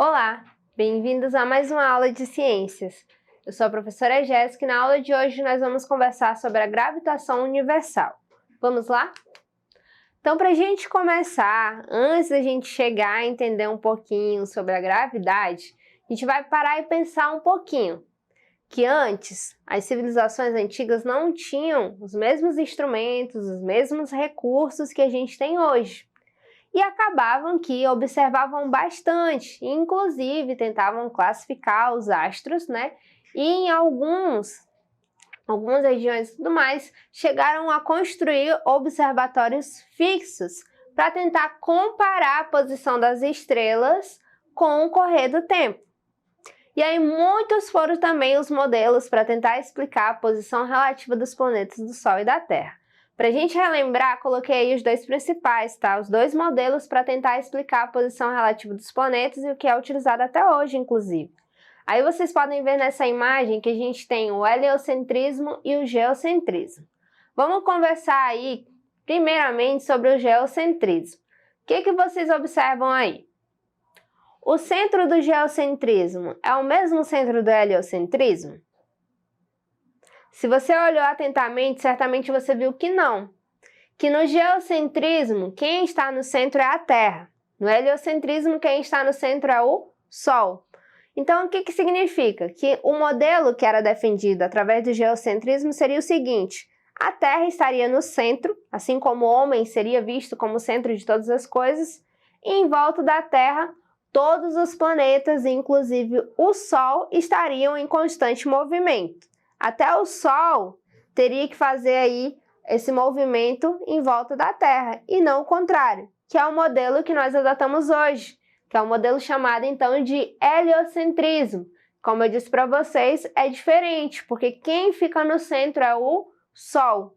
Olá, bem-vindos a mais uma aula de ciências. Eu sou a professora Jéssica e na aula de hoje nós vamos conversar sobre a gravitação universal. Vamos lá? Então, para a gente começar, antes da gente chegar a entender um pouquinho sobre a gravidade, a gente vai parar e pensar um pouquinho que antes as civilizações antigas não tinham os mesmos instrumentos, os mesmos recursos que a gente tem hoje. E acabavam que observavam bastante, inclusive tentavam classificar os astros, né? E em algumas regiões e tudo mais, chegaram a construir observatórios fixos para tentar comparar a posição das estrelas com o correr do tempo. E aí muitos foram também os modelos para tentar explicar a posição relativa dos planetas do Sol e da Terra. Para a gente relembrar, coloquei aí os dois principais, tá? Os dois modelos para tentar explicar a posição relativa dos planetas e o que é utilizado até hoje, inclusive. Aí vocês podem ver nessa imagem que a gente tem o heliocentrismo e o geocentrismo. Vamos conversar aí, primeiramente, sobre o geocentrismo. O que vocês observam aí? O centro do geocentrismo é o mesmo centro do heliocentrismo? Se você olhou atentamente, certamente você viu que não. Que no geocentrismo, quem está no centro é a Terra. No heliocentrismo, quem está no centro é o Sol. Então, o que significa? Que o modelo que era defendido através do geocentrismo seria o seguinte: a Terra estaria no centro, assim como o homem seria visto como o centro de todas as coisas, e em volta da Terra, todos os planetas, inclusive o Sol, estariam em constante movimento. Até o Sol teria que fazer aí esse movimento em volta da Terra, e não o contrário, que é o modelo que nós adotamos hoje, que é o modelo chamado então de heliocentrismo. Como eu disse para vocês, é diferente, porque quem fica no centro é o Sol.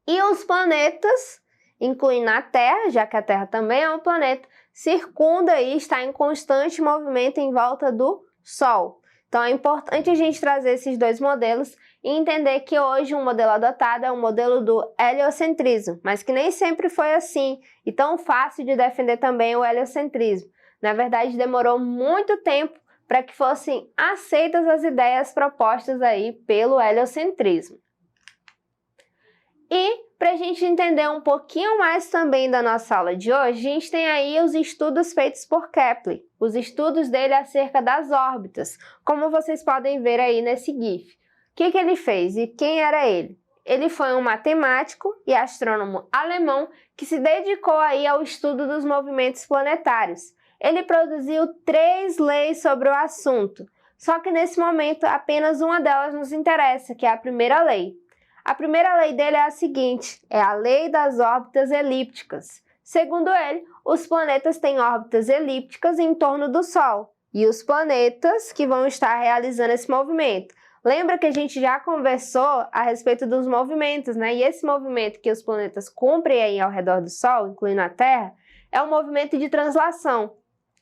E os planetas, incluindo a Terra, já que a Terra também é um planeta, circunda e está em constante movimento em volta do Sol. Então é importante a gente trazer esses dois modelos e entender que hoje o modelo adotado é o modelo do heliocentrismo, mas que nem sempre foi assim e tão fácil de defender também o heliocentrismo. Na verdade, demorou muito tempo para que fossem aceitas as ideias propostas aí pelo heliocentrismo. E para a gente entender um pouquinho mais também da nossa aula de hoje, a gente tem aí os estudos feitos por Kepler, os estudos dele acerca das órbitas, como vocês podem ver aí nesse GIF. O que ele fez e quem era ele? Ele foi um matemático e astrônomo alemão que se dedicou aí ao estudo dos movimentos planetários. Ele produziu 3 leis sobre o assunto, só que nesse momento apenas uma delas nos interessa, que é a primeira lei. A primeira lei dele é a seguinte, é a lei das órbitas elípticas. Segundo ele, os planetas têm órbitas elípticas em torno do Sol, e os planetas que vão estar realizando esse movimento. Lembra que a gente já conversou a respeito dos movimentos, né? E esse movimento que os planetas cumprem aí ao redor do Sol, incluindo a Terra, é um movimento de translação.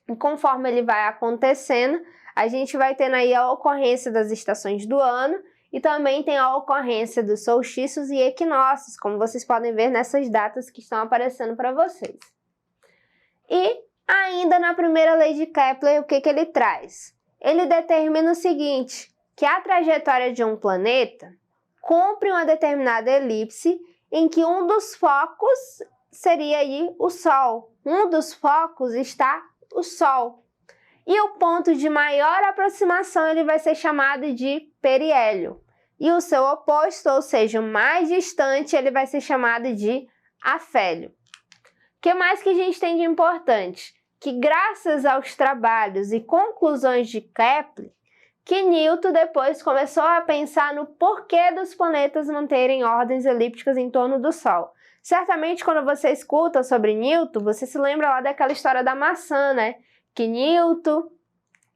E conforme ele vai acontecendo, a gente vai tendo aí a ocorrência das estações do ano, e também tem a ocorrência dos solstícios e equinócios, como vocês podem ver nessas datas que estão aparecendo para vocês. E ainda na primeira lei de Kepler, o que ele traz? Ele determina o seguinte, que a trajetória de um planeta cumpre uma determinada elipse em que um dos focos seria aí o Sol. Um dos focos está o Sol. E o ponto de maior aproximação ele vai ser chamado de periélio. E o seu oposto, ou seja, o mais distante, ele vai ser chamado de afélio. O que mais que a gente tem de importante? Que graças aos trabalhos e conclusões de Kepler, que Newton depois começou a pensar no porquê dos planetas manterem ordens elípticas em torno do Sol. Certamente, quando você escuta sobre Newton, você se lembra lá daquela história da maçã, né? Que Newton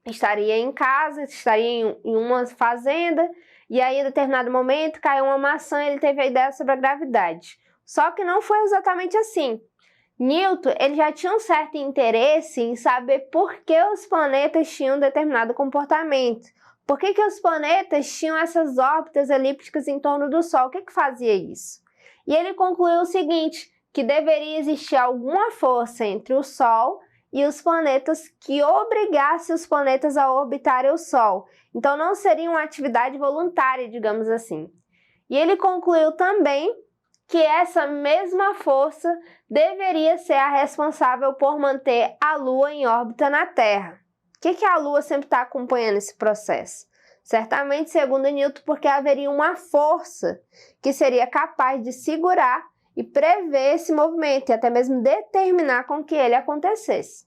estaria em casa, estaria em uma fazenda, e aí, em determinado momento, caiu uma maçã e ele teve a ideia sobre a gravidade. Só que não foi exatamente assim. Newton ele já tinha um certo interesse em saber por que os planetas tinham um determinado comportamento. Por que os planetas tinham essas órbitas elípticas em torno do Sol? O que fazia isso? E ele concluiu o seguinte, que deveria existir alguma força entre o Sol e os planetas que obrigasse os planetas a orbitarem o Sol. Então não seria uma atividade voluntária, digamos assim. E ele concluiu também que essa mesma força deveria ser a responsável por manter a Lua em órbita na Terra. O que a Lua sempre está acompanhando esse processo? Certamente, segundo Newton, porque haveria uma força que seria capaz de segurar e prever esse movimento e até mesmo determinar com que ele acontecesse.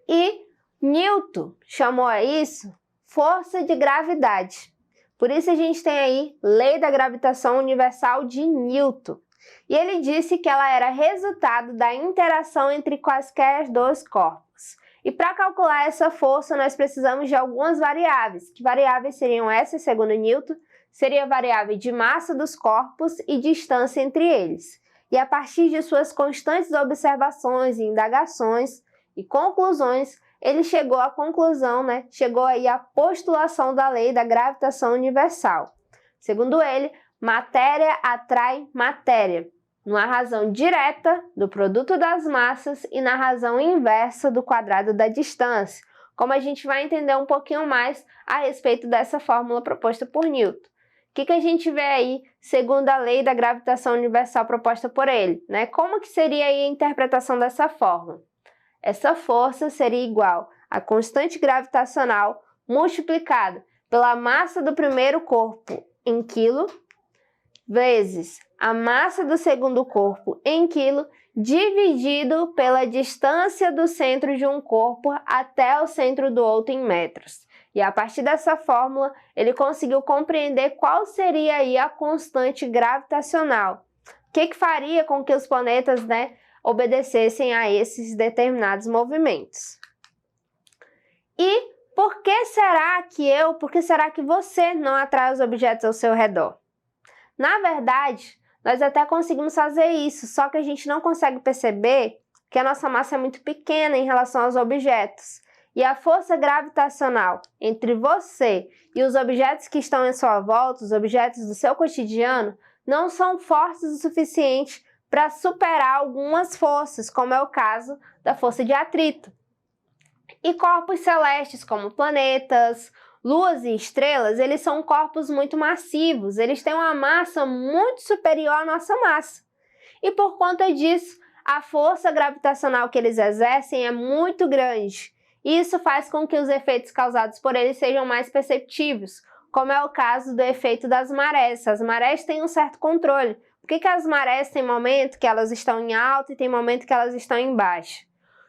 E Newton chamou a isso força de gravidade. Por isso a gente tem aí Lei da Gravitação Universal de Newton. E ele disse que ela era resultado da interação entre quaisquer dois corpos. E para calcular essa força, nós precisamos de algumas variáveis. Que variáveis seriam essas, segundo Newton? Seria a variável de massa dos corpos e distância entre eles. E a partir de suas constantes observações e indagações e conclusões, ele chegou à conclusão, chegou aí à postulação da lei da gravitação universal. Segundo ele, matéria atrai matéria, numa razão direta do produto das massas e na razão inversa do quadrado da distância, como a gente vai entender um pouquinho mais a respeito dessa fórmula proposta por Newton. O que a gente vê aí, segundo a lei da gravitação universal proposta por ele? Como que seria aí a interpretação dessa fórmula? Essa força seria igual à constante gravitacional multiplicada pela massa do primeiro corpo em quilo, vezes a massa do segundo corpo em quilo, dividido pela distância do centro de um corpo até o centro do outro em metros. E a partir dessa fórmula, ele conseguiu compreender qual seria aí a constante gravitacional. O que faria com que os planetas, obedecessem a esses determinados movimentos. E por que será que você não atrai os objetos ao seu redor? Na verdade, nós até conseguimos fazer isso, só que a gente não consegue perceber que a nossa massa é muito pequena em relação aos objetos. E a força gravitacional entre você e os objetos que estão em sua volta, os objetos do seu cotidiano, não são fortes o suficiente para superar algumas forças, como é o caso da força de atrito. E corpos celestes, como planetas, luas e estrelas, eles são corpos muito massivos, eles têm uma massa muito superior à nossa massa. E por conta disso, a força gravitacional que eles exercem é muito grande. E isso faz com que os efeitos causados por eles sejam mais perceptíveis, como é o caso do efeito das marés. As marés têm um certo controle. Por que as marés têm momento que elas estão em alta e tem momento que elas estão em baixa?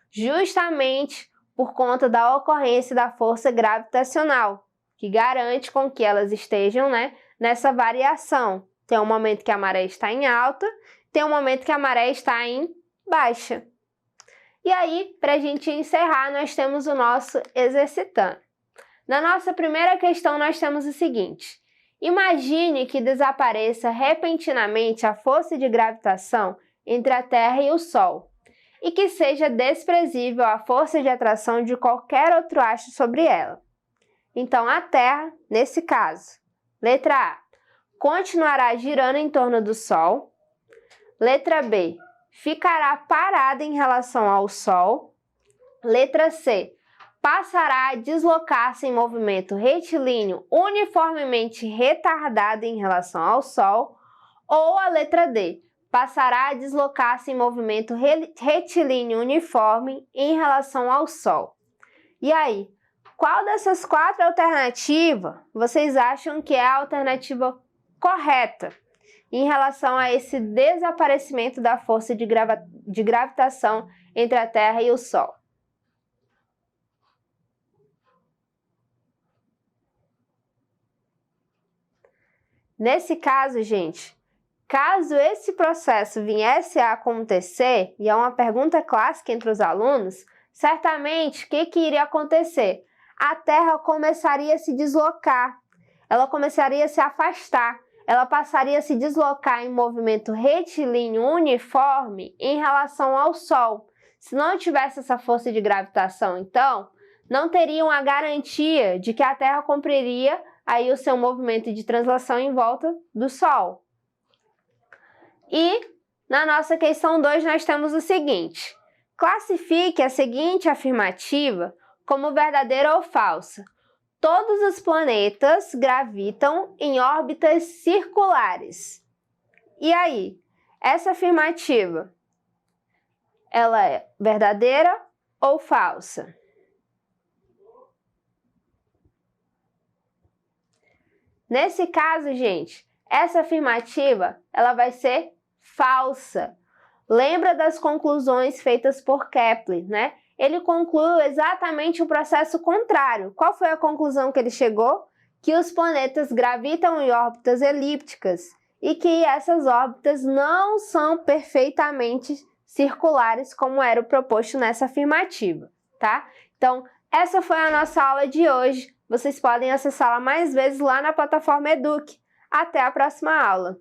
Justamente por conta da ocorrência da força gravitacional, que garante com que elas estejam nessa variação. Tem um momento que a maré está em alta, tem um momento que a maré está em baixa. E aí, para a gente encerrar, nós temos o nosso exercitando. Na nossa primeira questão, nós temos o seguinte: imagine que desapareça repentinamente a força de gravitação entre a Terra e o Sol, e que seja desprezível a força de atração de qualquer outro astro sobre ela. Então, a Terra, nesse caso, letra A, continuará girando em torno do Sol. Letra B, ficará parada em relação ao Sol. Letra C, passará a deslocar-se em movimento retilíneo uniformemente retardado em relação ao Sol. Ou a letra D, passará a deslocar-se em movimento retilíneo uniforme em relação ao Sol. E aí, qual dessas 4 alternativas vocês acham que é a alternativa correta em relação a esse desaparecimento da força de gravitação entre a Terra e o Sol? Nesse caso, gente, caso esse processo viesse a acontecer, e é uma pergunta clássica entre os alunos, certamente o que iria acontecer? A Terra começaria a se deslocar, ela começaria a se afastar, ela passaria a se deslocar em movimento retilíneo uniforme em relação ao Sol. Se não tivesse essa força de gravitação, então, não teriam a garantia de que a Terra cumpriria aí o seu movimento de translação em volta do Sol. E na nossa questão 2 nós temos o seguinte: Classifique a seguinte afirmativa como verdadeira ou falsa. Todos os planetas gravitam em órbitas circulares. E aí, essa afirmativa, ela é verdadeira ou falsa? Nesse caso, gente, essa afirmativa, ela vai ser falsa. Lembra das conclusões feitas por Kepler, né? Ele concluiu exatamente o processo contrário. Qual foi a conclusão que ele chegou? Que os planetas gravitam em órbitas elípticas e que essas órbitas não são perfeitamente circulares, como era o proposto nessa afirmativa, tá? Então, essa foi a nossa aula de hoje. Vocês podem acessá-la mais vezes lá na plataforma Eduque. Até a próxima aula!